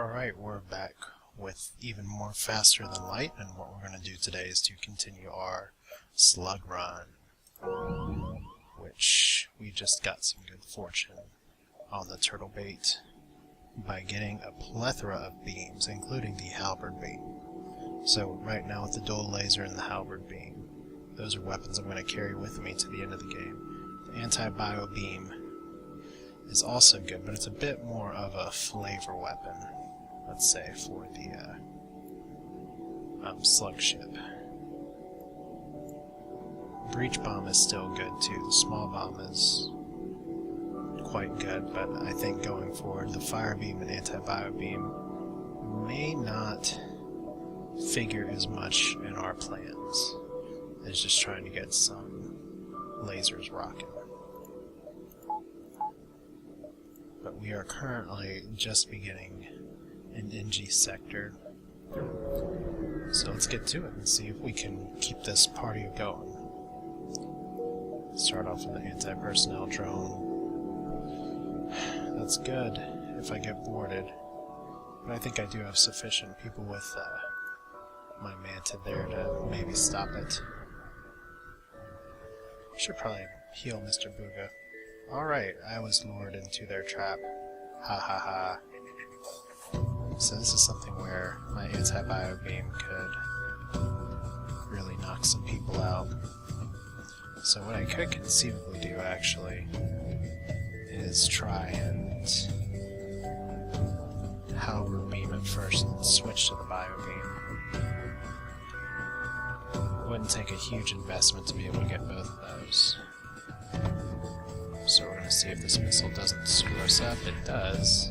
Alright, we're back with even more faster than light, and what we're going to do today is to continue our slug run, which we just got some good fortune on the turtle bait by getting a plethora of beams, including the halberd beam. So right now with the dual laser and the halberd beam, those are weapons I'm going to carry with me to the end of the game. The anti-bio beam is also good, but it's a bit more of a flavor weapon, let's say, for the slug ship. Breach bomb is still good too. The small bomb is quite good, but I think going forward the fire beam and anti-bio beam may not figure as much in our plans as just trying to get some lasers rocking. But we are currently just beginning an NG sector, so let's get to it and see if we can keep this party going. Start off with the anti-personnel drone. That's good if I get boarded, but I think I do have sufficient people with my mantid there to maybe stop it. Should probably heal Mr. Buga. Alright, I was lured into their trap. Ha ha ha. So this is something where my anti-bio beam could really knock some people out. So what I could conceivably do, actually, is try and halberd beam it first and then switch to the bio beam. It wouldn't take a huge investment to be able to get both of those. So we're going to see if this missile doesn't screw us up. It does.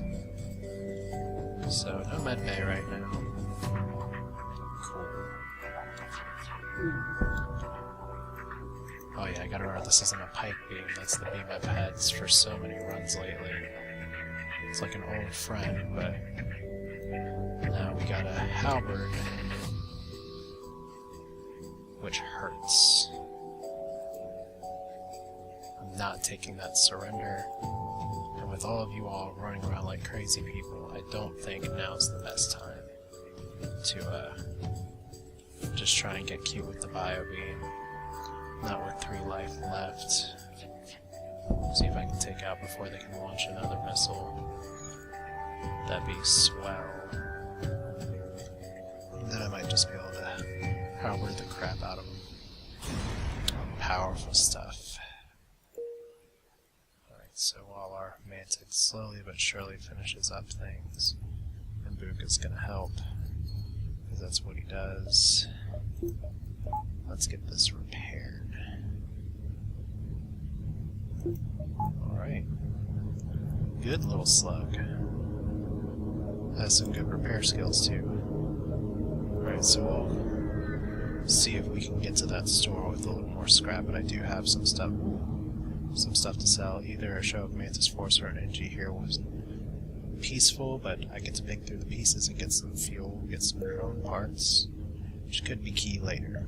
So no med bay right now. Cool. Oh yeah, I gotta remember this isn't a pike beam. That's the beam I've had for so many runs lately. It's like an old friend, but now we got a halberd, which hurts. I'm not taking that surrender, and with all of you all running around like crazy people, I don't think now's the best time to just try and get cute with the bio beam. Not with 3 life left. See if I can take out before they can launch another missile. That'd be swell. And then I might just be able to halberd the crap out of them. Powerful stuff. Alright, so while our mantid slowly but surely finishes up things, and Buga's gonna help, because that's what he does. Let's get this repaired. Alright. Good little slug. Has some good repair skills too. Alright, so we'll see if we can get to that store with a little more scrap, but I do have some stuff to sell. Either a show of Mantis Force or an NG here was peaceful, but I get to pick through the pieces and get some fuel, get some drone parts, which could be key later.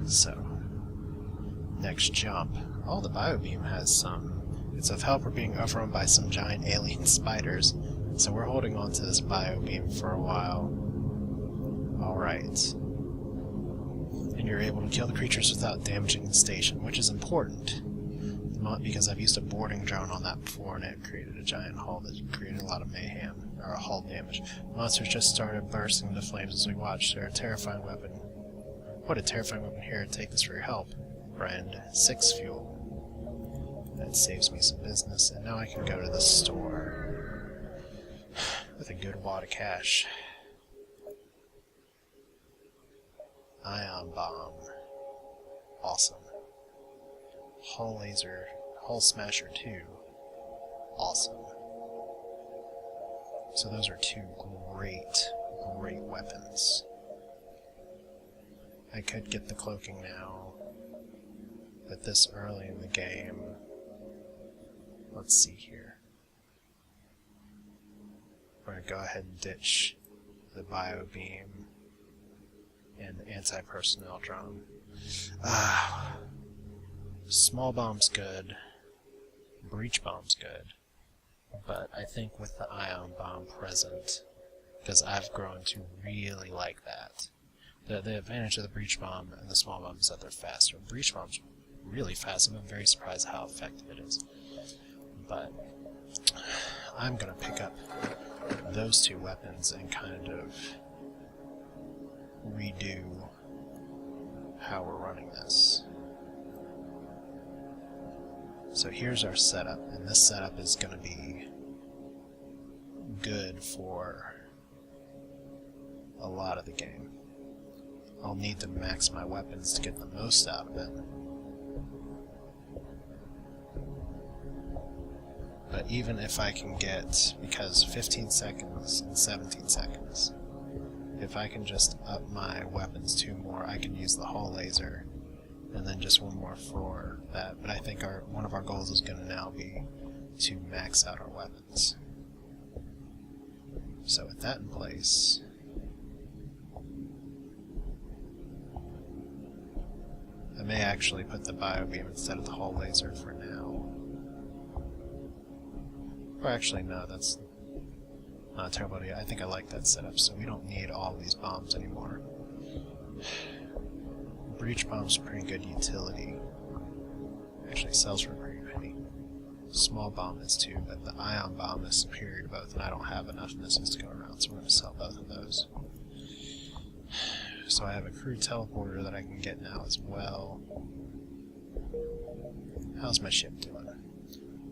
So, next jump. Oh, the biobeam has some. It's of help. We're being overrun by some giant alien spiders, so we're holding on to this biobeam for a while. Alright. And you're able to kill the creatures without damaging the station, which is important, because I've used a boarding drone on that before and it created a giant hull that created a lot of mayhem, or hull damage. Monsters just started bursting into flames as we watched. They're a terrifying weapon. What a terrifying weapon. Here, take this for your help. Friend. 6 fuel. That saves me some business, and now I can go to the store with a good wad of cash. Ion bomb. Awesome. Hull laser. Hull smasher 2. Awesome. So those are 2 great weapons. I could get the cloaking now, but this early in the game, let's see here. We're going to go ahead and ditch the bio beam and the anti-personnel drone. Small bomb's good. Breach bomb's good. But I think with the ion bomb present, because I've grown to really like that. The advantage of the breach bomb and the small bomb is that they're faster. The breach bomb's really fast, and I'm very surprised how effective it is. But I'm going to pick up those two weapons and kind of redo how we're running this. So here's our setup, and this setup is going to be good for a lot of the game. I'll need to max my weapons to get the most out of it. But even if I can get, because 15 seconds and 17 seconds, if I can just up my weapons 2 more, I can use the hull laser, and then just 1 more for that. But I think one of our goals is going to now be to max out our weapons. So with that in place, I may actually put the biobeam instead of the hull laser for now. Or actually, no, that's not a terrible idea. I think I like that setup, so we don't need all these bombs anymore. Breach bomb's pretty good utility. Actually sells for a pretty penny. Small bomb is too, but the ion bomb is superior to both, and I don't have enough missiles to go around, so we're going to sell both of those. So I have a crew teleporter that I can get now as well. How's my ship doing?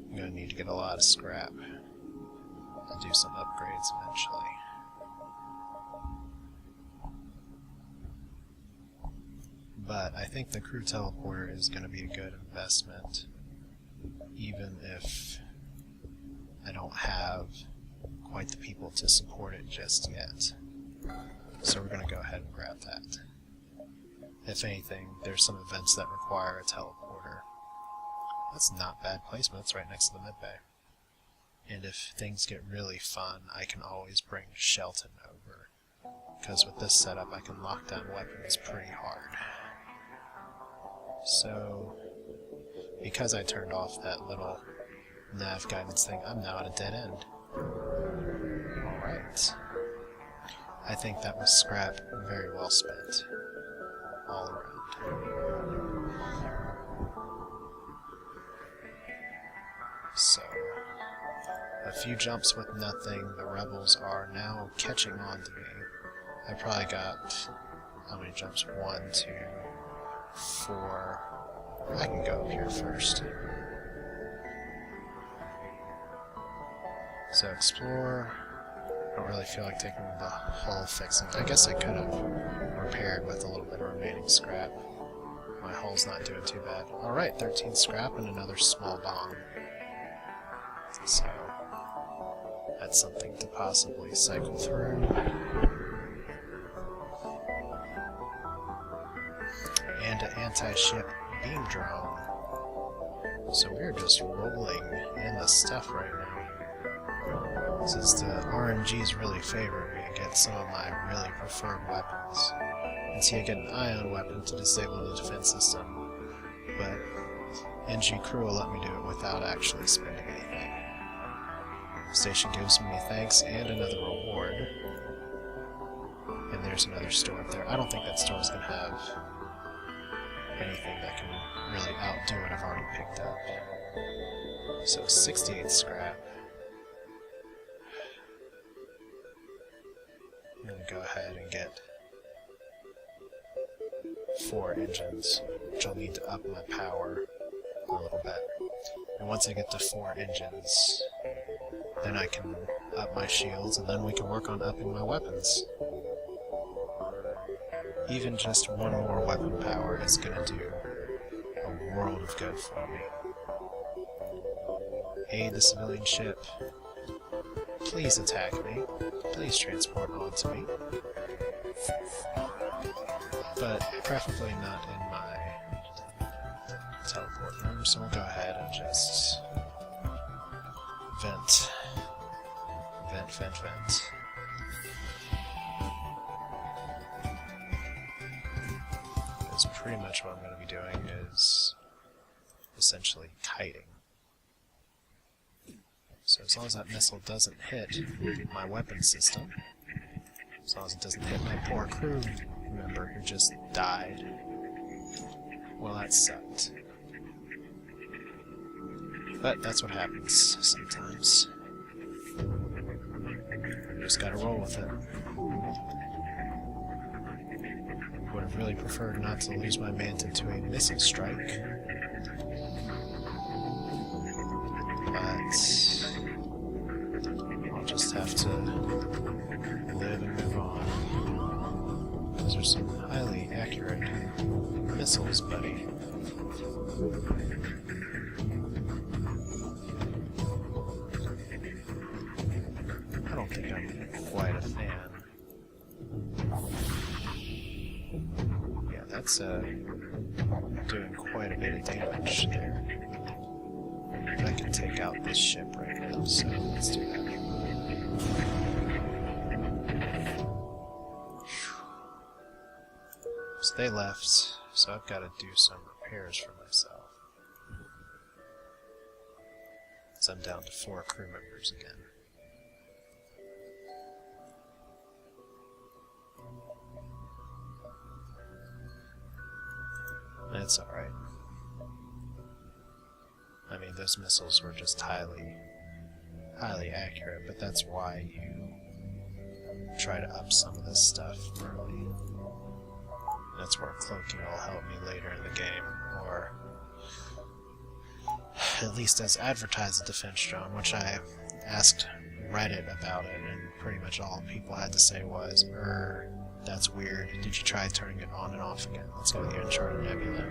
I'm going to need to get a lot of scrap to do some upgrades eventually. But I think the crew teleporter is going to be a good investment, even if I don't have quite the people to support it just yet. So we're going to go ahead and grab that. If anything, there's some events that require a teleporter. That's not bad placement, it's right next to the mid-bay. And if things get really fun, I can always bring Shelton over, because with this setup I can lock down weapons pretty hard. So, because I turned off that little nav guidance thing, I'm now at a dead end. Alright. I think that was scrap very well spent, all around. So, a few jumps with nothing, the rebels are now catching on to me. I probably got, how many jumps? 1, 2, 4. I can go up here first. So explore. I don't really feel like taking the hull fixing. I guess I could have repaired with a little bit of remaining scrap. My hull's not doing too bad. Alright, 13 scrap and another small bomb. So, that's something to possibly cycle through. And an anti-ship beam drone. So we're just rolling in the stuff right now. Since the RNGs really favor me, I get some of my really preferred weapons. And see, I get an ion weapon to disable the defense system, but NG Crew will let me do it without actually spending anything. Station gives me thanks and another reward. And there's another store up there. I don't think that store is going to have anything that can really outdo what I've already picked up. So 68 scrap. I'm going to go ahead and get 4 engines, which I'll need to up my power a little bit. And once I get to 4 engines, then I can up my shields, and then we can work on upping my weapons. Even just 1 more weapon power is going to do a world of good for me. Aid the civilian ship. Please attack me. Please transport onto me. But preferably not in my teleport room, so we'll go ahead and just vent. Vent. Because pretty much what I'm going to be doing is essentially kiting. So as long as that missile doesn't hit my weapon system, as long as it doesn't hit my poor crew member who just died, well, that sucked. But that's what happens sometimes. You just gotta roll with it. Would have really preferred not to lose my Manta to a missile strike. But I'll just have to live and move on. Those are some highly accurate missiles, buddy. I don't think I'm quite a fan. Yeah, that's doing quite a bit of damage there. I can take out this ship right now, so let's do that. So they left, so I've got to do some repairs for myself. So I'm down to 4 crew members again. That's alright. I mean, those missiles were just highly accurate, but that's why you try to up some of this stuff early. That's where cloaking will help me later in the game, or at least as advertised a defense drone, which I asked Reddit about it, and pretty much all people had to say was, that's weird. Did you try turning it on and off again? Let's go to the Uncharted Nebula.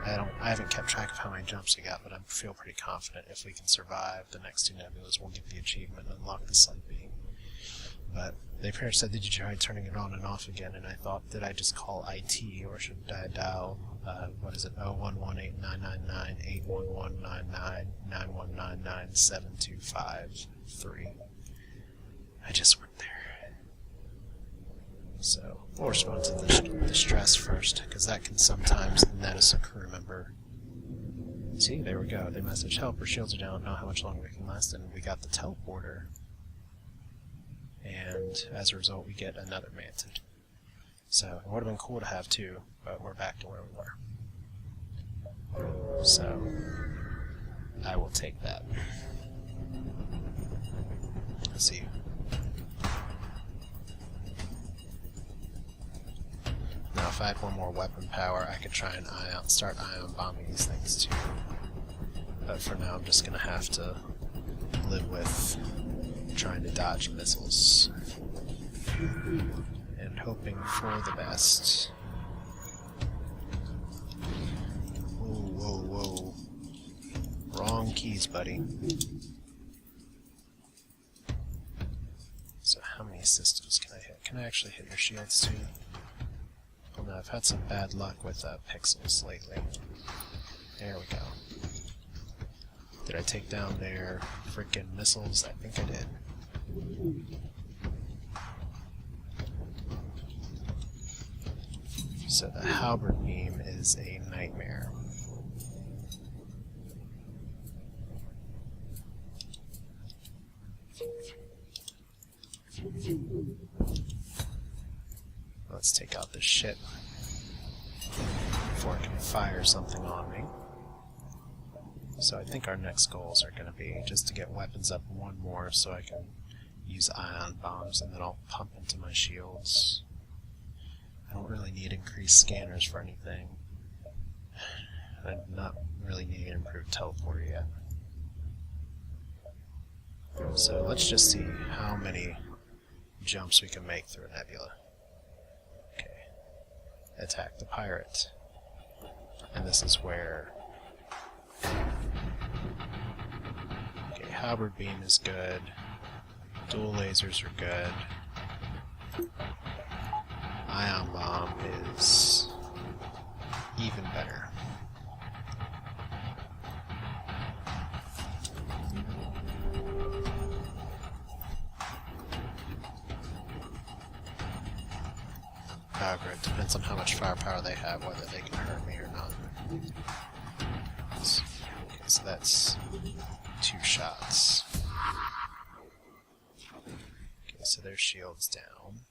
I haven't kept track of how many jumps we got, but I feel pretty confident if we can survive the next 2 nebulas, we'll get the achievement and unlock the sun beam. But they apparently said, did you try turning it on and off again? And I thought, did I just call IT, or should I dial, 011899981119991997253? I just went there. So, we'll respond to the stress first, because that can sometimes net us a crew member. See, there we go. They message, help, our shields are down, don't know how much longer we can last, and we got the teleporter. And as a result, we get another Manta. So, it would have been cool to have 2, but we're back to where we were. So, I will take that. Let's see. Now, if I had one more weapon power, I could try and start ion bombing these things too. But for now, I'm just going to have to live with trying to dodge missiles and hoping for the best. Whoa, whoa, whoa. Wrong keys, buddy. So how many systems can I hit? Can I actually hit your shields too? Well, no, I've had some bad luck with pixels lately. There we go. Did I take down their frickin' missiles? I think I did. So the halberd beam is a nightmare. Let's take out this ship before it can fire something on me. So I think our next goals are going to be just to get weapons up 1 more so I can use ion bombs, and then I'll pump into my shields. I don't really need increased scanners for anything. I'm not really needing an improved teleporter yet. So let's just see how many jumps we can make through a nebula. Okay. Attack the pirate. And this is where... Okay, halberd beam is good. Dual lasers are good. Ion bomb is even better. However, it depends on how much firepower they have, whether they can hurt me or not. Okay, so that's 2 shots. so their shield's down.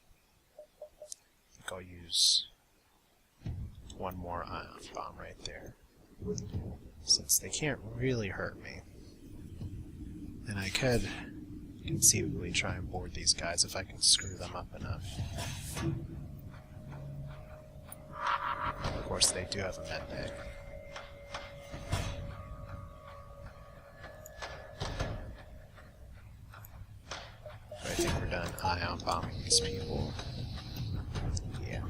I think I'll use one more ion bomb right there, since they can't really hurt me. And I could conceivably try and board these guys if I can screw them up enough. Of course, they do have a med bay. But I think we're done ion bombing these people. Yeah.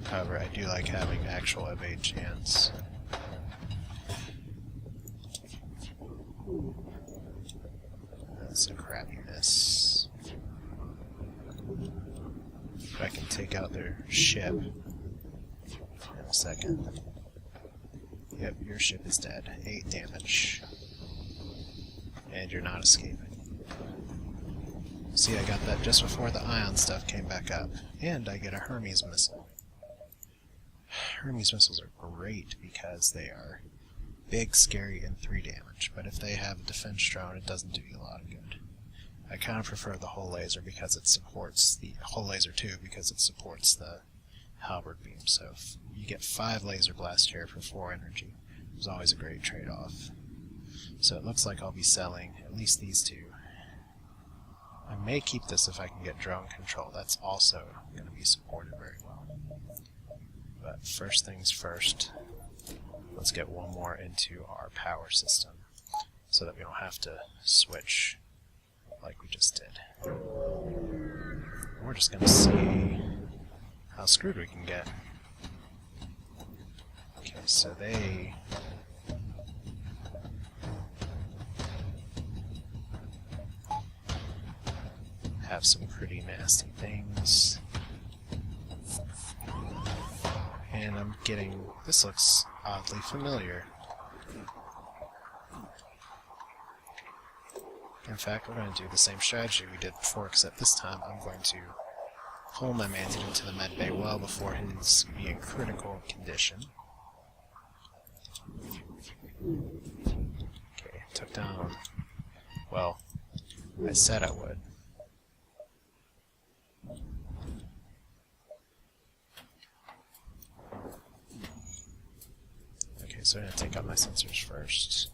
However, I do like having actual evade chance. That's a crappy miss. If I can take out their ship in a second. Yep, your ship is dead. 8 damage. And you're not escaping. See, I got that just before the ion stuff came back up. And I get a Hermes missile. Hermes missiles are great because they are big, scary, and 3 damage. But if they have a defense drone, it doesn't do you a lot of good. I kind of prefer the hull laser because it supports the hull laser too, because it supports the halberd beam. So if you get 5 laser blast here for 4 energy. It's always a great trade-off. So it looks like I'll be selling at least these 2. I may keep this if I can get drone control. That's also going to be supported very well. But first things first, let's get one more into our power system so that we don't have to switch like we just did. We're just going to see how screwed we can get. Okay, so they have some pretty nasty things. And I'm getting... this looks oddly familiar. In fact, we're going to do the same strategy we did before, except this time I'm going to pull my Mantis into the med bay well before his being critical condition. Okay, took down... well, I said I would. So I'm going to take out my sensors first.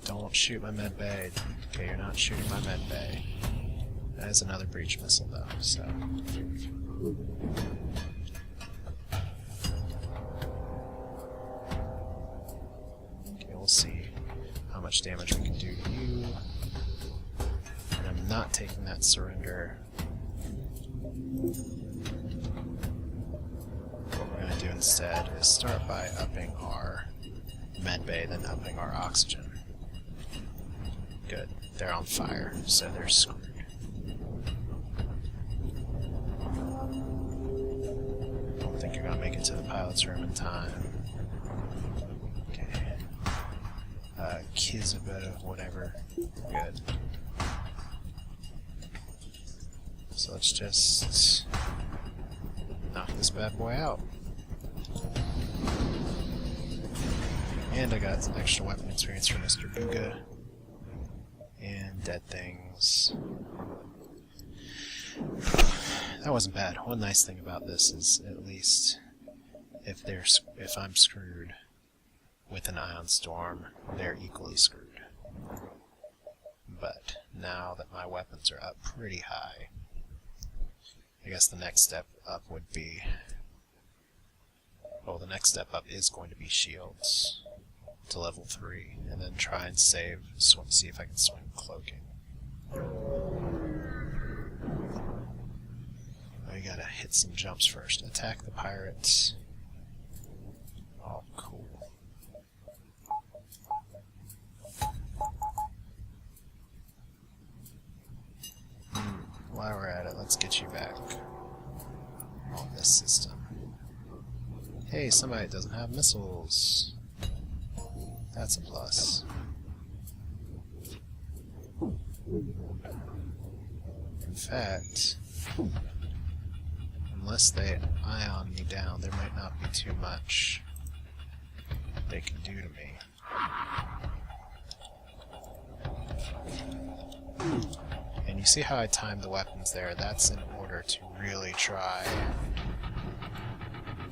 Don't shoot my med bay. Okay, you're not shooting my med bay. That is another breach missile though, so... okay, we'll see how much damage we can do to you. And I'm not taking that surrender. Do instead is start by upping our med bay, then upping our oxygen. Good. They're on fire, so they're screwed. Don't think you're gonna make it to the pilot's room in time. Okay. Kizabit, whatever. Good. So let's just knock this bad boy out. And I got some extra weapon experience for Mr. Buga. And dead things. That wasn't bad. One nice thing about this is, at least, if I'm screwed with an ion storm, they're equally screwed. But now that my weapons are up pretty high, I guess the next step up would be... well, the next step up is going to be shields to level 3, and then try and see if I can swing cloaking. I gotta hit some jumps first. Attack the pirates. Oh, cool. While we're at it, let's get you back on this system. Hey, somebody doesn't have missiles. That's a plus. In fact, unless they ion me down, there might not be too much they can do to me. you see how I timed the weapons there? That's in order to really try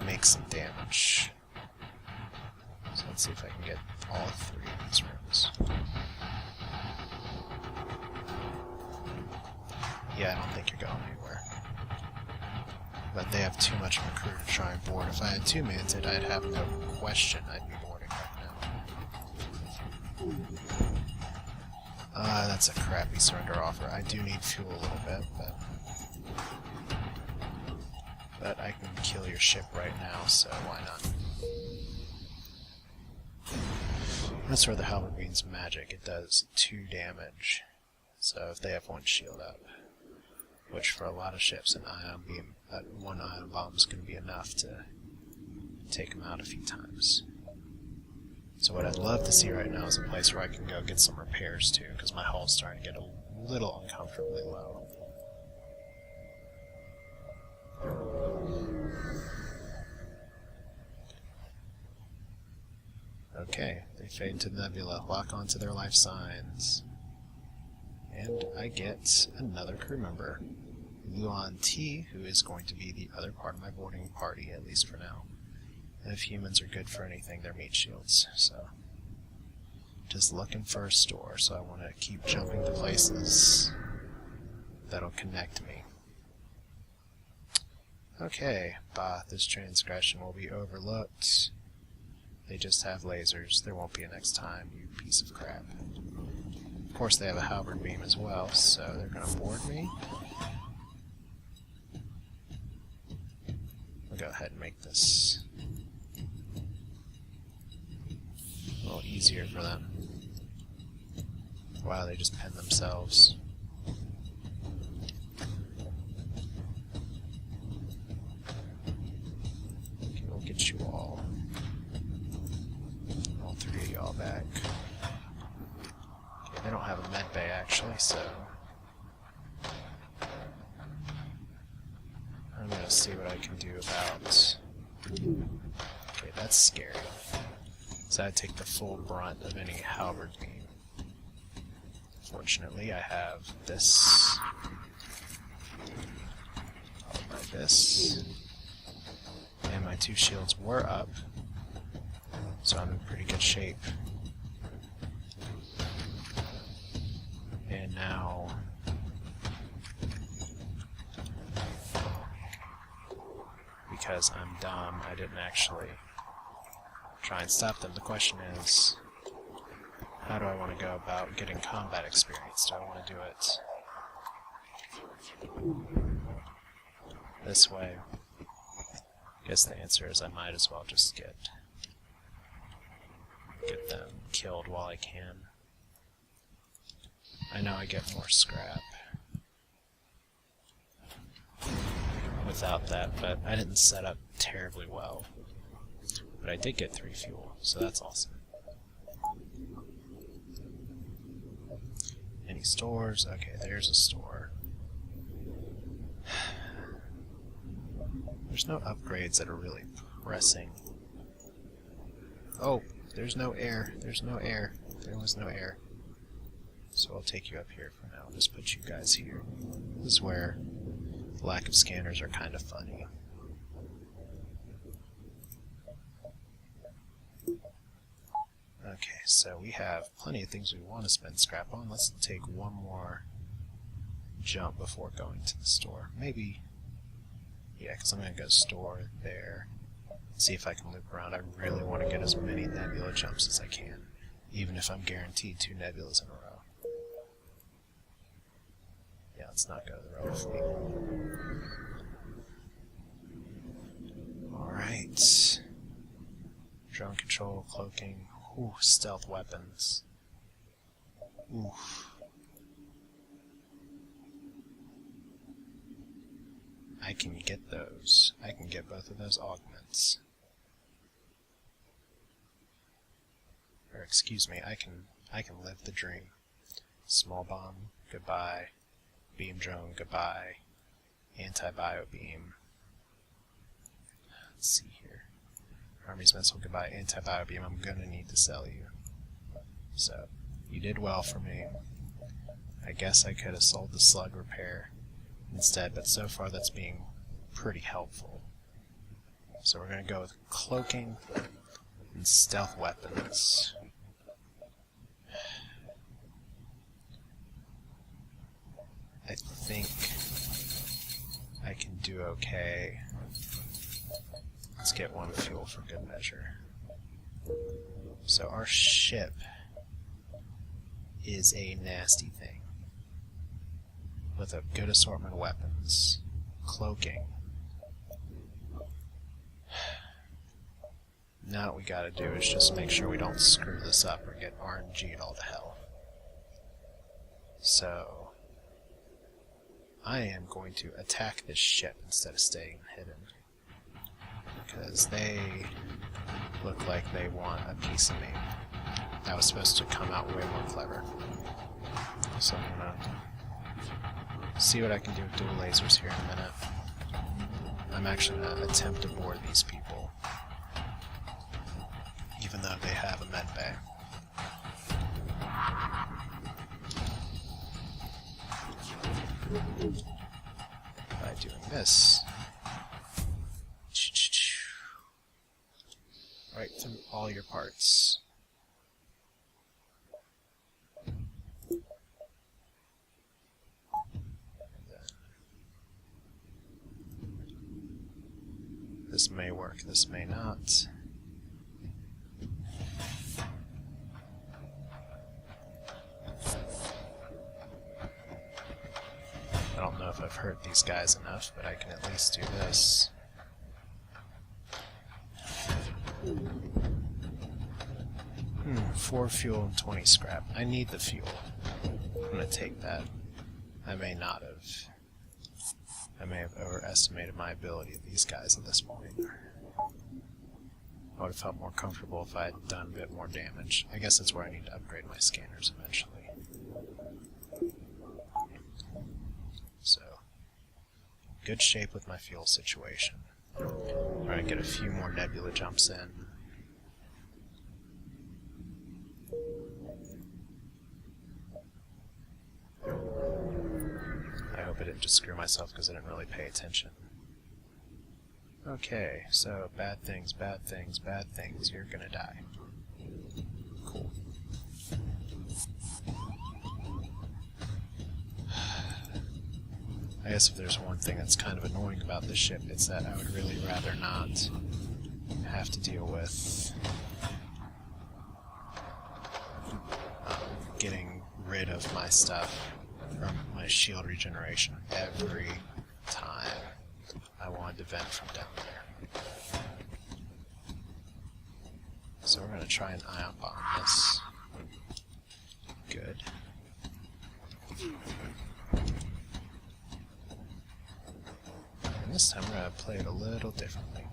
make some damage. So let's see if I can get all three of these rooms. Yeah, I don't think you're going anywhere. But they have too much of a crew to try and board. If I had two Mantid, I'd have no question I'd be boarding right now. That's a crappy surrender offer. I do need fuel a little bit, but I can kill your ship right now, so why not? That's where the Halberd Beam's magic. It does 2 damage. So if they have 1 shield up, which for a lot of ships, an ion beam, 1 ion bomb is going to be enough to take them out a few times. So what I'd love to see right now is a place where I can go get some repairs too, because my hull's starting to get a little uncomfortably low. Okay, they fade to the nebula, lock onto their life signs. And I get another crew member, Luan T, who is going to be the other part of my boarding party, at least for now. If humans are good for anything, they're meat shields, so... Just looking for a store, so I want to keep jumping to places that'll connect me. Okay, bah, this transgression will be overlooked. They just have lasers. There won't be a next time, you piece of crap. Of course, they have a halberd beam as well, so they're going to board me. I'll go ahead and make this a little easier for them. Wow, they just pinned themselves. Okay, we'll get you all 3 of y'all back. Okay, they don't have a med bay actually, so I'm gonna see what I can do about... Okay, that's scary. So I take the full brunt of any halberd beam. Fortunately, I have this, followed by this, and my 2 shields were up, so I'm in pretty good shape. And now, because I'm dumb, I didn't actually try and stop them. The question is, how do I want to go about getting combat experience? Do I want to do it this way? I guess the answer is I might as well just get them killed while I can. I know I get more scrap without that, but I didn't set up terribly well. But I did get 3 fuel, so that's awesome. Any stores? Okay, there's a store. There's no upgrades that are really pressing. Oh, there's no air. There's no air. There was no air. So I'll take you up here for now. I'll just put you guys here. This is where lack of scanners are kind of funny. Okay, so we have plenty of things we want to spend scrap on. Let's take one more jump before going to the store. Maybe, yeah, because I'm going to go store there, see if I can loop around. I really want to get as many nebula jumps as I can, even if I'm guaranteed 2 nebulas in a row. Yeah, let's not go to the road fleet. Alright. Drone control, cloaking. Ooh, stealth weapons. Oof. I can get those. I can get both of those augments. Or excuse me, I can live the dream. Small bomb, goodbye. Beam drone, goodbye. Anti-bio beam. Let's see here. Army's missile, goodbye. Anti-bio beam, I'm gonna need to sell you. So, you did well for me. I guess I could have sold the slug repair instead, but so far that's being pretty helpful. So we're going to go with cloaking and stealth weapons. I think I can do okay. Let's get one fuel for good measure. So our ship is a nasty thing with a good assortment of weapons. Cloaking. Now what we gotta do is just make sure we don't screw this up or get RNG'd all to hell. So I am going to attack this ship instead of staying hidden, because they look like they want a piece of me. That was supposed to come out way more clever. So I'm gonna see what I can do with dual lasers here in a minute. I'm actually gonna attempt to board these people, even though they have a med bay. By doing this, right through all your parts. This may work, this may not. I don't know if I've hurt these guys enough, but I can at least do this. 4 fuel and 20 scrap. I need the fuel. I'm gonna take that. I may not have. I may have overestimated my ability of these guys at this point. I would have felt more comfortable if I had done a bit more damage. I guess that's where I need to upgrade my scanners eventually. So, good shape with my fuel situation. Try to get a few more nebula jumps in. I hope I didn't just screw myself because I didn't really pay attention. Okay, so bad things, bad things, bad things. You're gonna die. Cool. I guess if there's one thing that's kind of annoying about this ship, it's that I would really rather not have to deal with getting rid of my stuff from my shield regeneration every time I wanted to vent from down there. So we're going to try an ion bomb this. Good. And this time we're going to play it a little differently.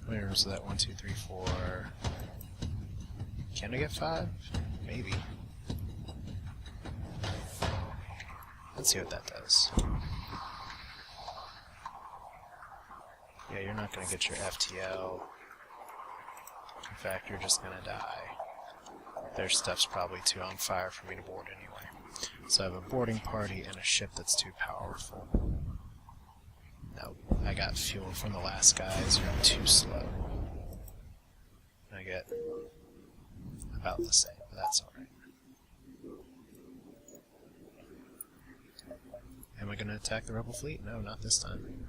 Where was that? 1, 2, 3, 4. Can I get 5? Maybe. Let's see what that does. Yeah, you're not going to get your FTL. In fact, you're just going to die. Their stuff's probably too on fire for me to board anyway. So I have a boarding party and a ship that's too powerful. Now, I got fuel from the last guys who are too slow. I get about the same, but that's alright. Am I going to attack the rebel fleet? No, not this time.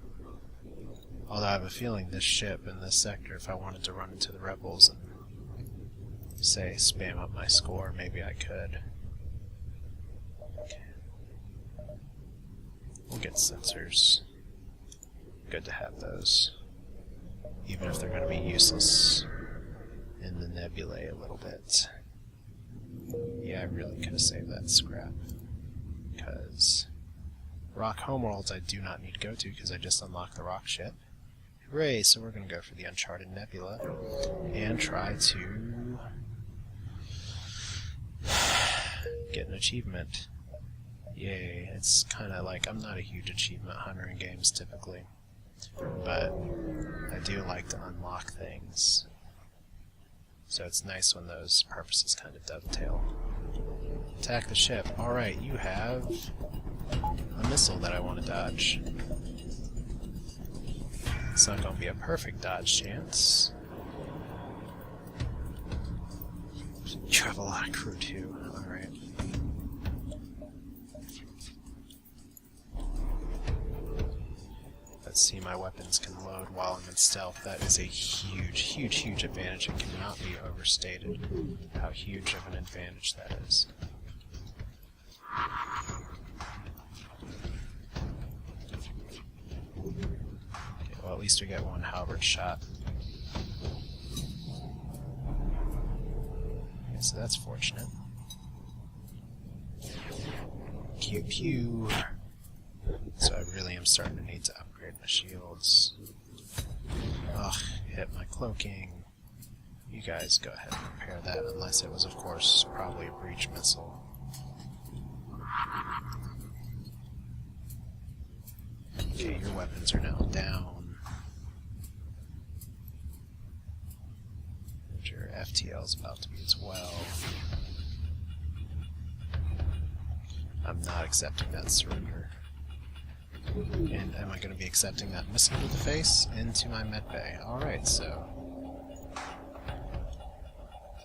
Although I have a feeling this ship in this sector, if I wanted to run into the rebels and, say, spam up my score, maybe I could. Okay. We'll get sensors. Good to have those. Even if they're going to be useless in the nebulae a little bit. Yeah, I really could have saved that scrap. Because rock homeworlds I do not need to go to because I just unlocked the rock ship. Hooray! So we're going to go for the Uncharted Nebula and try to get an achievement. Yay, it's kind of like, I'm not a huge achievement hunter in games typically, but I do like to unlock things. So it's nice when those purposes kind of dovetail. Attack the ship. Alright, you have a missile that I want to dodge. It's not going to be a perfect dodge chance. You have a lot of crew too. Alright. Let's see, my weapons can load while I'm in stealth. That is a huge advantage. It cannot be overstated how huge of an advantage that is. Okay, well, at least we get one halberd shot. Okay, so that's fortunate. Pew pew. So I really am starting to need to upgrade my shields. Ugh, hit my cloaking. You guys go ahead and repair that, unless it was, of course, probably a breach missile. Okay, your weapons are now down. And your FTL is about to be as well. I'm not accepting that surrender. And am I going to be accepting that missile to the face? Into my medbay. Alright, so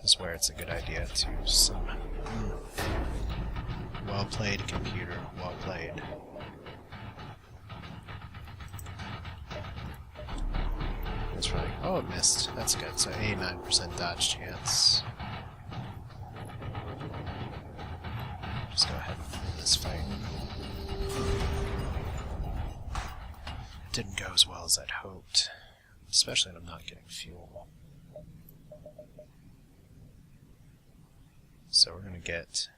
this is where it's a good idea to summon. Well played, computer. Well played. That's right. Oh, it missed. That's good. So 89% dodge chance. Just go ahead and end this fight. Didn't go as well as I'd hoped, especially when I'm not getting fuel. So we're gonna get...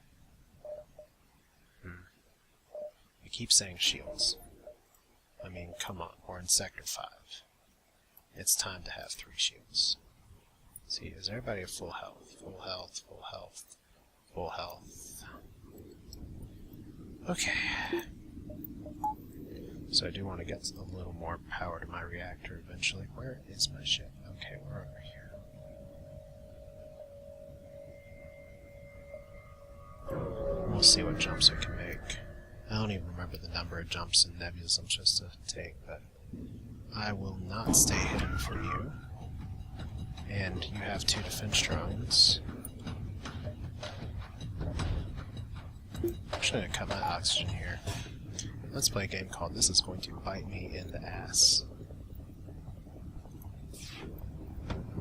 I keep saying shields. I mean, come on, we're in Sector 5. It's time to have 3 shields. See, is everybody at full health? Full health, full health, full health. Okay. So I do want to get a little more power to my reactor eventually. Where is my ship? Okay, we're over here. We'll see what jumps we can make. I don't even remember the number of jumps and nebulas I'm supposed to take, but I will not stay hidden from you. And you have 2 defense drones. I'm just going to cut my oxygen here. Let's play a game called This Is Going to Bite Me in the Ass.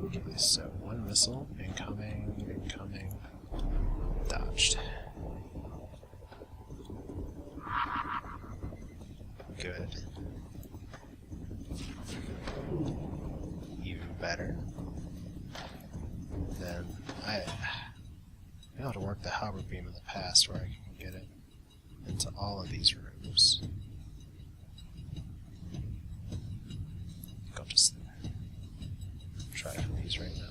Okay, so 1 missile, incoming, dodged. Good. Even better. Then I know how to work the halberd beam in the past where I can get it into all of these rooms. I'll just try for these right now.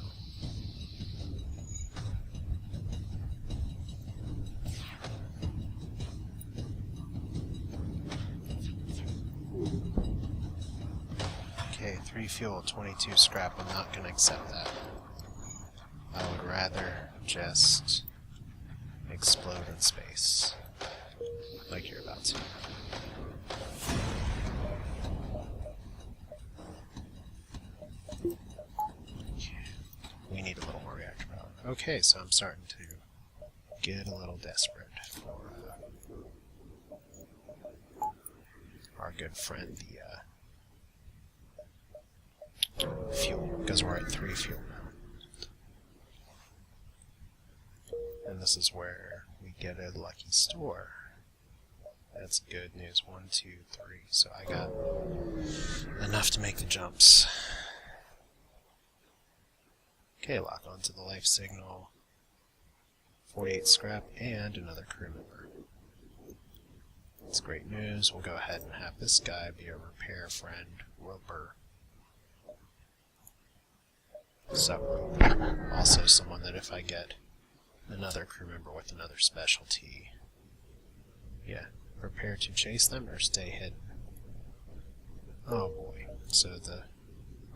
Okay, 3 fuel, 22 scrap. I'm not going to accept that. I would rather just explode in space. Like you're about to. We need a little more reactor power. Okay, so I'm starting to get a little desperate for our good friend, the fuel, because we're at 3 fuel now. And this is where we get a lucky store. That's good news. 1, 2, 3. So I got enough to make the jumps. Okay, lock onto the life signal. 48 scrap and another crew member. That's great news. We'll go ahead and have this guy be a repair friend, Roper. So, also someone that if I get another crew member with another specialty, yeah. Prepare to chase them or stay hidden. Oh boy. So the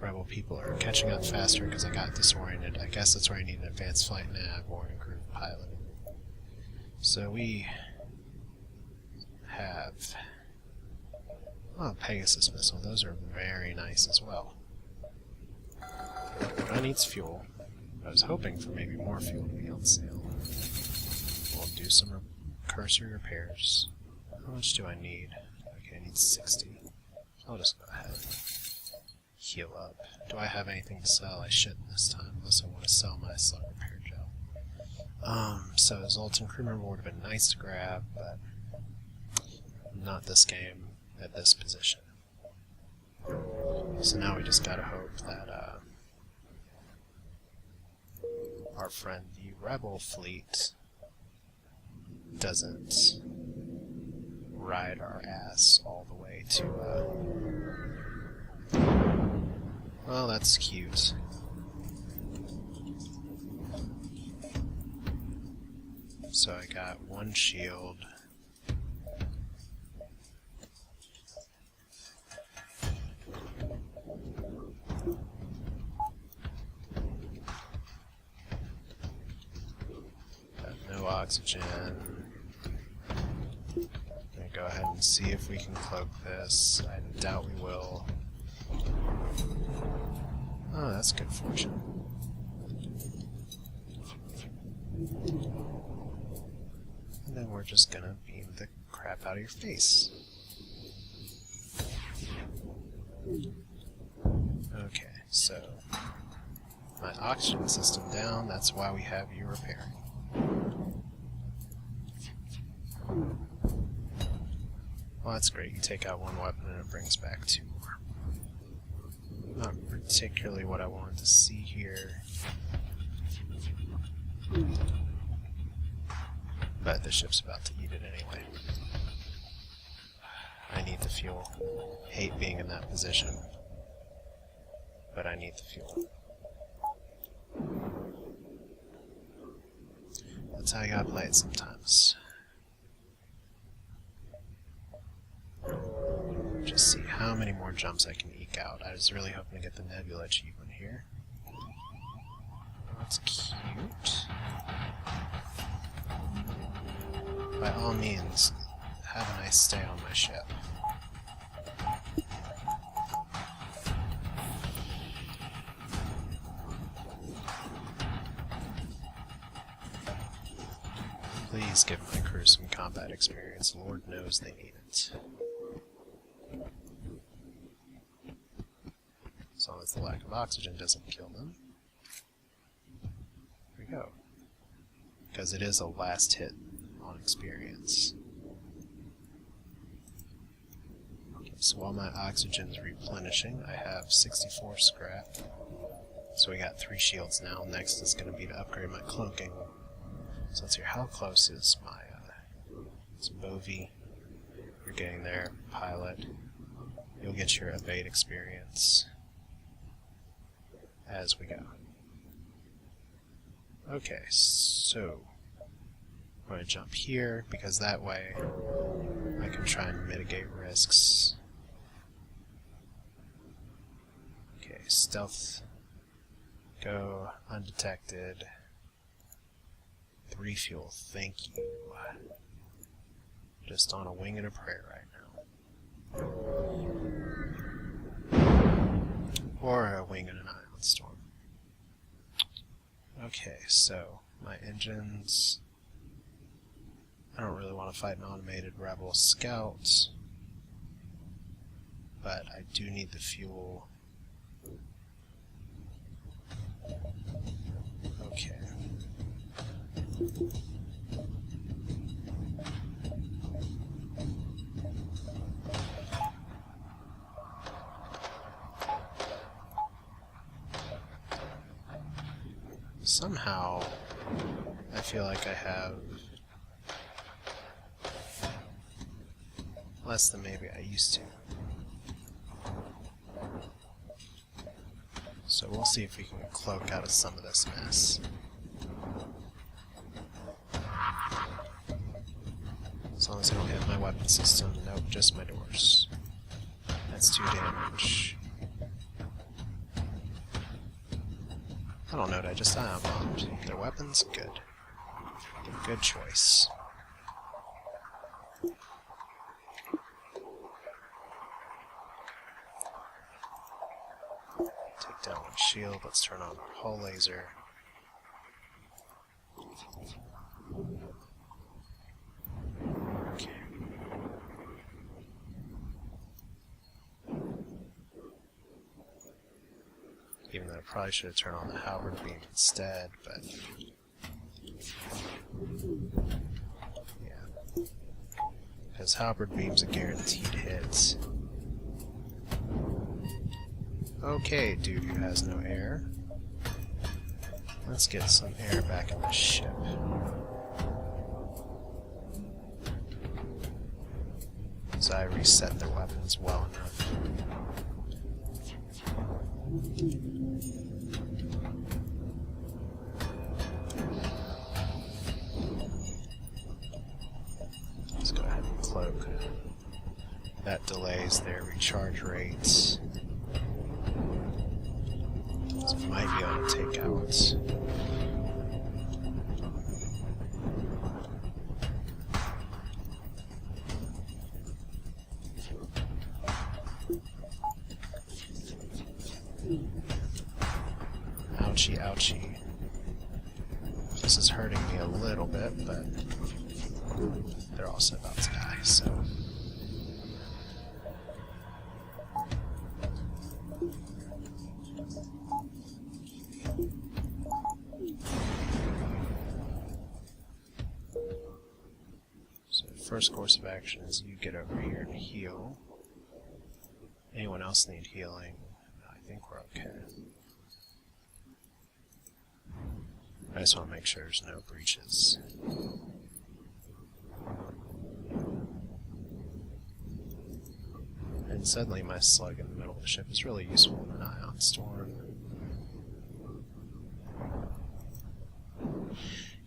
rebel people are catching up faster because I got disoriented. I guess that's where I need an advanced flight nav or an improved pilot. So we have Pegasus missile. Those are very nice as well. What I need is fuel. I was hoping for maybe more fuel to be on sale. We'll do some cursory repairs. How much do I need? Okay, I need 60. I'll just go ahead. Heal up. Do I have anything to sell? I shouldn't this time, unless I want to sell my slug repair gel. So Zoltan Crewman would have been nice to grab, but not this game at this position. So now we just gotta hope that our friend the Rebel fleet doesn't ride our ass all the way to well, that's cute. So I got one shield. Got no oxygen. Gonna go ahead and see if we can cloak this. I doubt we will. Oh, that's good fortune. And then we're just gonna beam the crap out of your face. Okay, so my oxygen system down, that's why we have you repairing. Well, that's great. You take out one weapon and it brings back two more. Not particularly what I wanted to see here. But the ship's about to eat it anyway. I need the fuel. Hate being in that position. But I need the fuel. That's how you gotta play it sometimes. Just see how many more jumps I can eke out. I was really hoping to get the Nebula achievement here. That's cute. By all means, have a nice stay on my ship. Please give my crew some combat experience. Lord knows they need it. As long as the lack of oxygen doesn't kill them. There we go. Because it is a last hit on experience. Okay, so while my oxygen's replenishing, I have 64 scrap. So we got 3 shields now. Next is going to be to upgrade my cloaking. So let's hear how close is my Bovie. You're getting there, pilot. You'll get your evade experience as we go. Okay, so I'm going to jump here because that way I can try and mitigate risks. Okay, stealth, go undetected. 3 fuel, thank you. Just on a wing and a prayer right now. Or a wing and an island storm. Okay, so my engines. I don't really want to fight an automated rebel scout, but I do need the fuel. Okay. Somehow, I feel like I have less than maybe I used to. So we'll see if we can cloak out of some of this mess. As long as I don't hit my weapon system. Nope, just my doors. That's 2 damage. I don't know, did I just die on bombed? Their weapons? Good. Good choice. down one shield. Let's turn on our hull laser. Okay. Even though I probably should have turned on the halberd beam instead, but yeah. Because halberd beam's a guaranteed hit. Okay, dude who has no air. Let's get some air back in the ship. So I reset their weapons well enough. Let's go ahead and cloak. That delays their recharge rates. So we might be able to take out. Ouchie, ouchie. This is hurting me a little bit, but they're also about to die, so. So the first course of action is you get over here and heal. Anyone else need healing? I think we're okay. I just want to make sure there's no breaches. And suddenly my slug in the middle of the ship is really useful in an ion storm.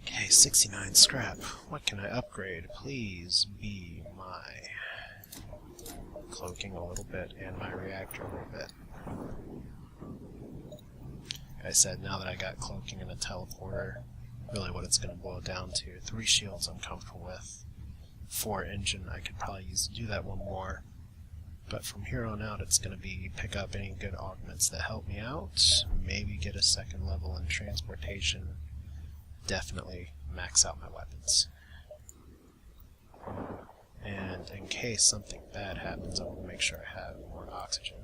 Okay, 69 scrap. What can I upgrade? Please be my cloaking a little bit and my reactor a little bit. Like I said, now that I got cloaking and a teleporter, really what it's going to boil down to, 3 shields I'm comfortable with, 4 engine I could probably use to do that one more, but from here on out it's going to be pick up any good augments that help me out, maybe get a 2nd level in transportation, definitely max out my weapons. And in case something bad happens, I want to make sure I have more oxygen.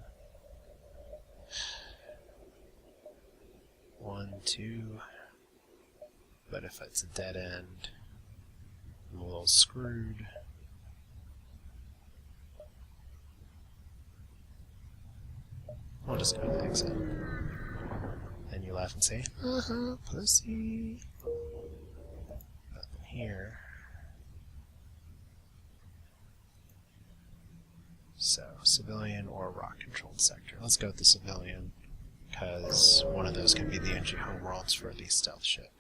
1, 2, but if it's a dead end, I'm a little screwed. I'll just go to the exit. Then you laugh and say, pussy. Nothing here. So, civilian or rock-controlled sector. Let's go with the civilian, because one of those can be the NG homeworlds for the stealth ship.